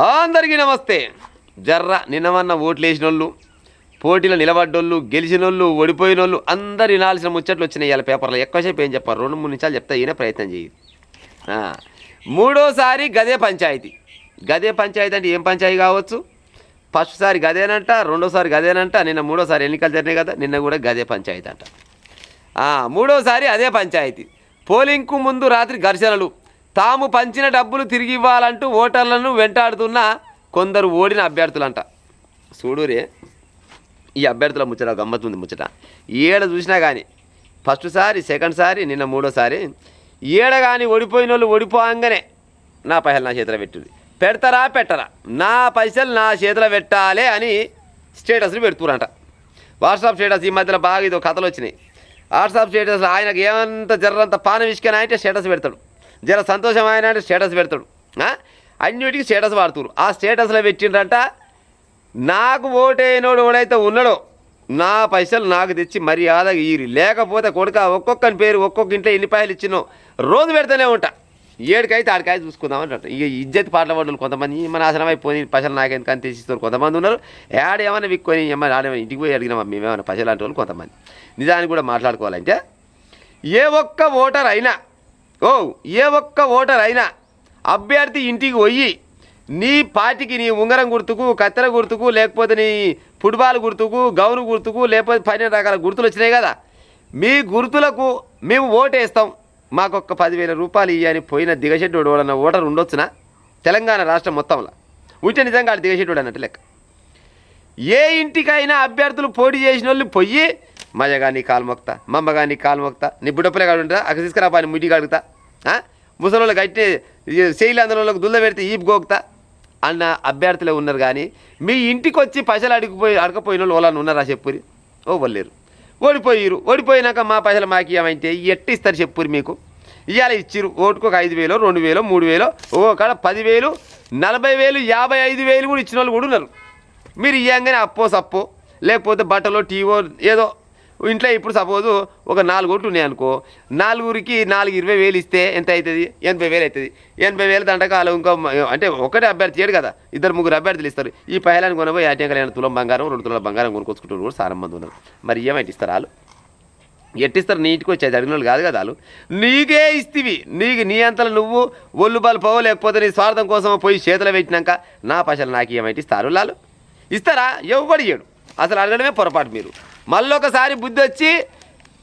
అందరికీ నమస్తే. జర్ర నిన్నమన్న ఓట్లు వేసినోళ్ళు, పోటీలో నిలబడ్డోళ్ళు, గెలిచినోళ్ళు, ఓడిపోయినోళ్ళు అందరు వినాల్సిన ముచ్చట్లు వచ్చినాయి ఇవాళ పేపర్లో. ఎక్కువసేపు ఏం చెప్పారు, 2-3 నిమిషాలు చెప్తా, ఈయన ప్రయత్నం చేయి. మూడోసారి గదే పంచాయతీ. గదే పంచాయతీ అంటే ఏం పంచాయతీ కావచ్చు? ఫస్ట్ సారి గదేనంట, రెండోసారి గదేనంట, నిన్న మూడోసారి ఎన్నికలు జరిగినాయి కదా, నిన్న కూడా గదే పంచాయతీ అంట. మూడోసారి అదే పంచాయతీ. పోలింగ్కు ముందు రాత్రి ఘర్షణలు, తాము పంచిన డబ్బులు తిరిగి ఇవ్వాలంటూ ఓటర్లను వెంటాడుతున్న కొందరు ఓడిన అభ్యర్థులంట. చూడురే ఈ అభ్యర్థుల ముచ్చట, గమ్మతుంది ముచ్చట. ఏడ చూసినా కానీ ఫస్ట్ సారి, సెకండ్ సారి, నిన్న మూడోసారి, ఏడ కానీ ఓడిపోయిన వాళ్ళు ఓడిపోగానే నా పైసలు నా చేతిలో పెట్టుది, పెడతారా పెట్టరా, నా పైసలు నా చేతిలో పెట్టాలి అని స్టేటస్లు పెడుతురంట. వాట్సాప్ స్టేటస్ ఈ మధ్యలో బాగా ఇదో కథలు వచ్చినాయి. వాట్సాప్ స్టేటస్లో ఆయనకు ఏమంత జర్రంత పాన విసుకని అంటే స్టేటస్ పెడతాడు, జర సంతోషం ఆయన అంటే స్టేటస్ పెడతాడు, అన్నిటికీ స్టేటస్ వాడుతున్నారు. ఆ స్టేటస్లో పెట్టిండ్రంట, నాకు ఓటైనోడు ఎవడైతే ఉన్నాడో నా పైసలు నాకు తెచ్చి మర్యాదగా ఈరి, లేకపోతే కొడుక ఒక్కొక్కని పేరు ఒక్కొక్క ఇంట్లో ఎన్ని పైసలు ఇచ్చినో రోజు పెడతానే ఉంటా, ఏడుకైతే ఆడికాయ చూసుకుందామంట. ఇక ఇజ్జత్ పాటల పడ్డలు కొంతమంది మన నాశనం అయిపోయి పైసలు నాకెందుకు అని తీసిస్తారు కొంతమంది ఉన్నారు. ఏడ ఏమైనా విక్కొని ఏమైనా ఆడేమైనా ఇంటికి పోయి అడిగినామా మేమేమైనా పైసలు అంటే వాళ్ళు కొంతమంది. నిజానికి కూడా మాట్లాడుకోవాలంటే ఏ ఒక్క ఓటర్ అయినా అభ్యర్థి ఇంటికి పోయి నీ పార్టీకి, నీ ఉంగరం గుర్తుకు, కత్తెర గుర్తుకు, లేకపోతే నీ ఫుట్బాల్ గుర్తుకు, గౌను గుర్తుకు, లేకపోతే 12 రకాల గుర్తులు వచ్చినాయి కదా, మీ గుర్తులకు మేము ఓటేస్తాం, మాకొక్క 10,000 రూపాయలు ఇవ్వని పోయిన దిగశెట్టుడు అన్న ఓటర్ ఉండొచ్చునా తెలంగాణ రాష్ట్రం మొత్తంలో? ఉంటే నిజంగా ఆడు దిగశెట్టుడు అన్నట్టు లెక్క. ఏ ఇంటికైనా అభ్యర్థులు పోటీ చేసిన వాళ్ళు పోయి మజగా నీ కాలు మొక్తా, మమ్మగా నీ కాలు మొక్తా, నీ బుడ్డప్పులే కాడు ఉంటుందా అక్కడ తీసుకురా పని ముడికి అడుగుతా, ముసలి గట్టి శైలి అందరికి దుల్ల పెడితే ఈపు గోకుతా అన్న అభ్యర్థులే ఉన్నారు. కానీ మీ ఇంటికి వచ్చి పైసలు అడకపోయిన వాళ్ళు వాళ్ళని ఉన్నారా చెప్పురి? వాళ్ళేరు. ఓడిపోయినాక మా పైసలు మాకు ఏమైతే ఎట్టి ఇస్తారు చెప్పురి? మీకు ఇవాళ ఇచ్చిరు, ఓటుకు 5,000, 2,000, 3,000, కాడ 10,000, 40,000, 55,000 కూడా ఇచ్చిన వాళ్ళు కూడా ఉన్నారు. మీరు ఇవ్వగానే సప్పో లేకపోతే బట్టలో టీవో ఏదో ఇంట్లో ఇప్పుడు సపోజు ఒక 4 ఓట్లు ఉన్నాయనుకో, 4కి 20,000 ఇస్తే ఎంత అవుతుంది? 80,000 అవుతుంది. 80,000 దండకాలు ఇంకో అంటే ఒకటే అభ్యర్థి చేయడు కదా, 2-3 అభ్యర్థులు ఇస్తారు. ఈ పైలాన్ని కొనబోయి అటెంకలైన తులం బంగారం, 2 తులాల బంగారం కొనుక్కొచ్చుకుంటారు కూడా చాలా మంది ఉన్నారు. మరి ఏమైతే ఇస్తారు వాళ్ళు? ఎట్టిస్తారు? నీ ఇంటికి వచ్చేది అడిగిన వాళ్ళు కాదు కదా వాళ్ళు, నీకే ఇస్తేవి. నీ అంతలో నువ్వు ఒళ్ళు బలిపోవో లేకపోతే నీ స్వార్థం కోసం పోయి చేతులు పెట్టినాక నా పైసలు నాకు ఏమైతే ఇస్తారు? వాళ్ళు ఇస్తారా? ఎవడు ఇయ్యడు. అసలు అడగడమే పొరపాటు. మీరు మళ్ళీ ఒకసారి బుద్ధి వచ్చి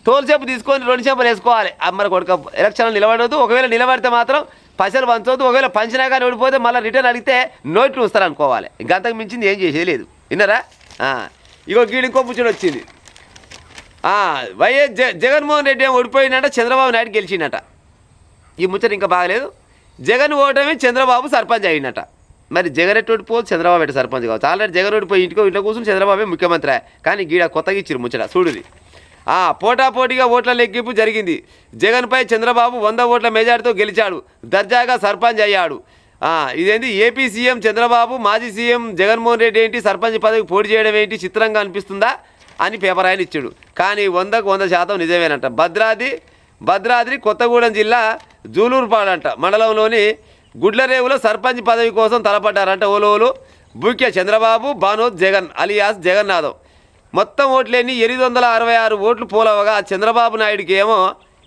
తోలుసేపు తీసుకొని 2 చేపలు వేసుకోవాలి. అమ్మర కొడుక ఎలక్షన్లు నిలబడవద్దు. ఒకవేళ నిలబడితే మాత్రం పైసలు పంచవద్దు. ఒకవేళ పంచినా కానీ ఓడిపోతే మళ్ళీ రిటర్న్ అడిగితే నోట్లు వస్తారు అనుకోవాలి. ఇంకంతకు మించింది ఏం చేసేది లేదు. విన్నారా? ఇగో గీడు ఇంకో ముచ్చట వచ్చింది. వైఎస్ జగన్మోహన్ రెడ్డి ఏమో ఓడిపోయిందంట, చంద్రబాబు నాయుడు గెలిచిండట. ఈ ముచ్చట ఇంకా బాగలేదు. జగన్ ఓటమి, చంద్రబాబు సర్పంచ్ అయ్యిందట. మరి జగన్ ఎట్టు ఓడిపోదు, చంద్రబాబు ఎట్టు సర్పంచ్ కావచ్చు? ఆల్రెడీ జగన్ ఓడిపోయి ఇంట్లో కూర్చుని చంద్రబాబే ముఖ్యమంత్రి. కానీ గీడ కొత్తగా ఇచ్చిరు ముచ్చట. చూడుది. పోటాపోటీగా ఓట్ల లెక్కింపు జరిగింది. జగన్పై చంద్రబాబు 100 ఓట్ల మెజార్టీతో గెలిచాడు, దర్జాగా సర్పంచ్ అయ్యాడు. ఇదేంటి, ఏపీ సీఎం చంద్రబాబు మాజీ సీఎం జగన్మోహన్ రెడ్డి ఏంటి సర్పంచ్ పదవికి పోటీ చేయడం ఏంటి చిత్రంగా అనిపిస్తుందా అని పేపర్ ఆయన ఇచ్చాడు. కానీ 100కు 100% నిజమేనంట. భద్రాద్రి కొత్తగూడెం జిల్లా జూలూరుపాడంట మండలంలోని గుడ్లరేవులో సర్పంచ్ పదవి కోసం తలపడ్డారంట ఓలోలు బూక్య చంద్రబాబు, బానోద్ జగన్ అలియాస్ జగన్నాథం. మొత్తం ఓట్లేని 866 ఓట్లు పోలవగా చంద్రబాబు నాయుడికి ఏమో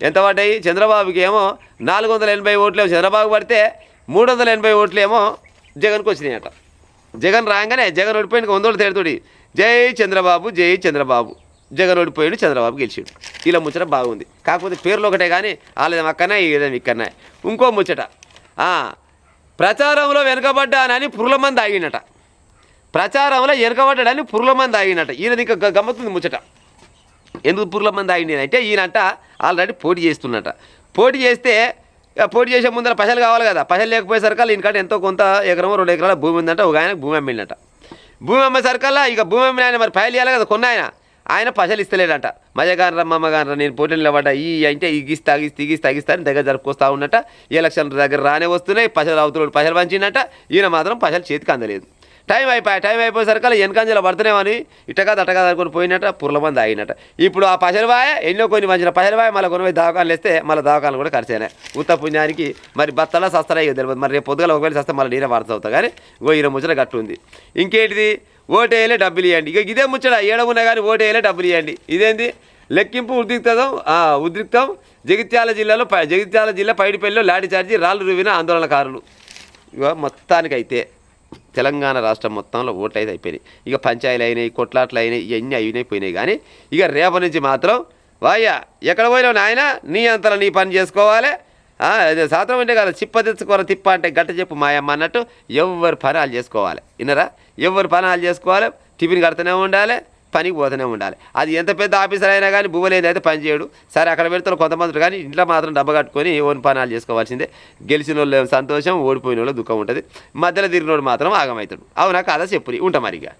ఎంత పడ్డాయి? చంద్రబాబుకి ఏమో 480 ఓట్లు చంద్రబాబు పడితే 380 ఓట్లు ఏమో జగన్కి వచ్చినాయట. జగన్ రాగానే జగన్ ఓడిపోయిన 100 ఓట్లు తేడుతోడి జై చంద్రబాబు, జై చంద్రబాబు. జగన్ ఓడిపోయాడు, చంద్రబాబు గెలిచాడు. ఇలా ముచ్చట బాగుంది. కాకపోతే పేర్లు ఒకటే కానీ వాళ్ళేం అక్కనే ఇదేం ఇక్కడనే. ఇంకో ముచ్చట, ప్రచారంలో వెనకబడ్డానని పురులమంది ఆగినట. ప్రచారంలో వెనకబడ్డాడని పురులమంది ఆగినట. ఈయన ఇంకా గమ్మతుంది ముచ్చట. ఎందుకు పురులమంది ఆగింది అంటే ఈయనంట ఆల్రెడీ పోటీ చేస్తున్నట. పోటీ చేసే ముందర పైసలు కావాలి కదా, పైసలు లేకపోయేసరికల్లా ఈయనకంటే ఎంతో కొంత ఎకరమో 2 ఎకరాల భూమి ఉందంట. ఒక ఆయనకు భూమి అమ్మిండట. భూమి అమ్మేసరికల్లా ఇక భూమి అమ్మిన ఆయన మరి పైసలు ఇవ్వాలి కదా, కొన్న ఆయన పైసలు ఇస్తలేడట. మజగానరా మమ్మగానరా నేను పోటీలు నిలబడ్డా ఈ అంటే ఇగిస్తా అని దగ్గర జరుపుకొస్తా ఉన్నట్ట. ఎలక్షన్ దగ్గర రానే వస్తున్నాయి, పైసలు అవుతున్నాడు, పైసలు పంచిండట. ఈయన మాత్రం పైసలు చేతికి అందలేదు. టైం అయిపోయేసరికి వెనకంజలో పడుతున్నామని ఇట్ట కాదు అట్ట కాదు అనుకుని పోయినట్ట పుర్ల మంది ఆగినట్ట. ఇప్పుడు ఆ పసలవాయ ఎన్నో కొన్ని మంచిన పసలవాయ మళ్ళీ కొన్ని దవాఖానలు వేస్తే మళ్ళీ దవాఖానలు కూడా ఖర్చయినాయి. ఉత్త పుణ్యానికి మరి బత్తలా సస్తాయి తెలియదు. మరి రేపు పొద్దుగల ఒకవేళ సస్తే మళ్ళీ నేనే వాడుతూ అవుతా కానీ ఈయన ముచ్చట గట్టు ఉంది. ఇంకేంటిది ఓటేయలే డబ్బులు ఇవ్వండి. ఇక ఇదే ముచ్చట ఏడమున్నా కానీ ఓటేయలే డబ్బులు ఇవ్వండి. ఇదేంది లెక్కింపు ఉద్రిక్తం జగిత్యాల జిల్లా పైడిపల్లిలో లాఠీ చార్జీ రాళ్ళు రువిన ఆందోళనకారులు. ఇక మొత్తానికైతే తెలంగాణ రాష్ట్రం మొత్తంలో ఓట్లు అయితే అయిపోయినాయి. ఇక పంచాయతీలు అయినాయి, కొట్లాట్లు అయినాయి, ఇవన్నీ అయినాయి పోయినాయి. కానీ ఇక రేపటి నుంచి మాత్రం వాయ్యా ఎక్కడ పోయినావు నాయన నీ అంతలో నీ పని చేసుకోవాలి. అదే శాస్త్రం అంటే కదా చిప్ప తెచ్చుకోవాలి తిప్ప అంటే గట్ట చెప్పు మాయమ్మ అన్నట్టు ఎవరి పని వాళ్ళు చేసుకోవాలి. విన్నరా? ఎవరి పని వాళ్ళు చేసుకోవాలి. టిఫిన్ కడుతూనే ఉండాలి, పనికి పోతూనే ఉండాలి. అది ఎంత పెద్ద ఆఫీసర్ అయినా కానీ బువ్వలేని అయితే పని చేయడు. సరే అక్కడ పెడతారు కొంతమంది, కానీ ఇంట్లో మాత్రం డబ్బా కట్టుకొని ఓన్ పనాలు చేసుకోవాల్సిందే. గెలిచిన వాళ్ళు సంతోషం, ఓడిపోయిన వాళ్ళు దుఃఖం ఉంటుంది. మధ్యలో తిరిగినోడు మాత్రం ఆగమవుతాడు. అవునా కాదా చెప్పుని ఉంటా మరిగా.